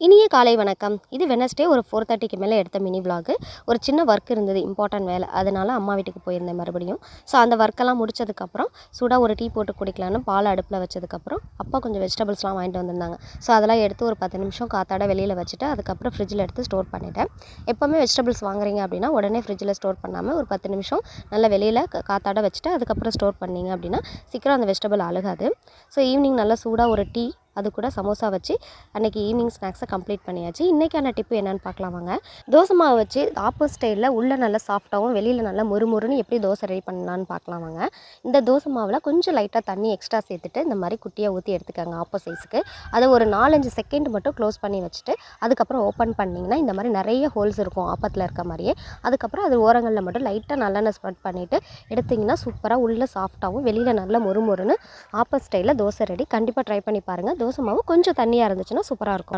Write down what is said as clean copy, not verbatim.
இனிய காலை வணக்கம். இது வெட்னஸ்டே ஒரு 4:30க்கு மேலே எடுத்த மினி விலாக். ஒரு சின்ன ஒர்க் இருந்தது, இம்பார்ட்டன்ட் வேலை. அதனால அம்மா வீட்டுக்கு போயிருந்தேன் மறுபடியும். ஸோ அந்த ஒர்க்கெல்லாம் முடிச்சதுக்கப்புறம் சூடாக ஒரு டீ போட்டு குடிக்கலான்னு பால் அடுப்பில் வச்சதுக்கப்புறம் அப்பா கொஞ்சம் வெஜிடபிள்ஸ்லாம் வாங்கிட்டு வந்திருந்தாங்க. ஸோ அதெல்லாம் எடுத்து ஒரு 10 நிமிஷம் காத்தாட வெளியில் வச்சுட்டு அதுக்கப்புறம் ஃப்ரிட்ஜில் எடுத்து ஸ்டோர் பண்ணிட்டேன். எப்போவுமே வெஜிடபிள்ஸ் வாங்குறீங்க அப்படின்னா உடனே ஃப்ரிட்ஜில் ஸ்டோர் பண்ணாமல் ஒரு 10 நிமிஷம் நல்லா வெளியில் காத்தாட வச்சுட்டு அதுக்கப்புறம் ஸ்டோர் பண்ணிங்க அப்படின்னா சீக்கிரம் அந்த வெஜிடபிள் அழுகாது. ஸோ ஈவினிங் நல்லா சூடாக ஒரு டீ, அது கூட சமோசா வச்சு அன்றைக்கி ஈவினிங் ஸ்நாக்ஸை கம்ப்ளீட் பண்ணியாச்சு. இன்றைக்கான டிப்பு என்னென்னு பார்க்கலாம் வாங்க. தோசை மாவு வச்சு ஆப்போ ஸ்டைலில் உள்ளே நல்லா சாஃப்டாகவும் வெளியில் நல்லா முறுமுறுன்னு எப்படி தோசை ரெடி பண்ணலான்னு பார்க்கலாம் வாங்க. இந்த தோசை மாவில் கொஞ்சம் லைட்டாக தண்ணி எக்ஸ்ட்ரா சேர்த்துட்டு இந்த மாதிரி குட்டியாக ஊற்றி எடுத்துக்கோங்க ஆப்போ சைஸுக்கு. அதை ஒரு 4-5 செகண்ட் மட்டும் க்ளோஸ் பண்ணி வச்சுட்டு அதுக்கப்புறம் ஓப்பன் பண்ணிங்கன்னா இந்த மாதிரி நிறைய ஹோல்ஸ் இருக்கும் ஆப்பத்தில் இருக்க மாதிரியே. அதுக்கப்புறம் அது ஓரங்களில் மட்டும் லைட்டாக நல்லெண்ணெய் ஸ்ப்ரெட் பண்ணிவிட்டு எடுத்திங்கன்னா சூப்பராக உள்ளே சாஃப்டாகவும் வெளியில் நல்லா முறுமுறுன்னு ஆப்போ ஸ்டைலில் தோசை ரெடி. கண்டிப்பாக ட்ரை பண்ணி பாருங்கள். தோசை மாவு கொஞ்சம் தண்ணியாக இருந்துச்சுன்னா சூப்பராக இருக்கும்.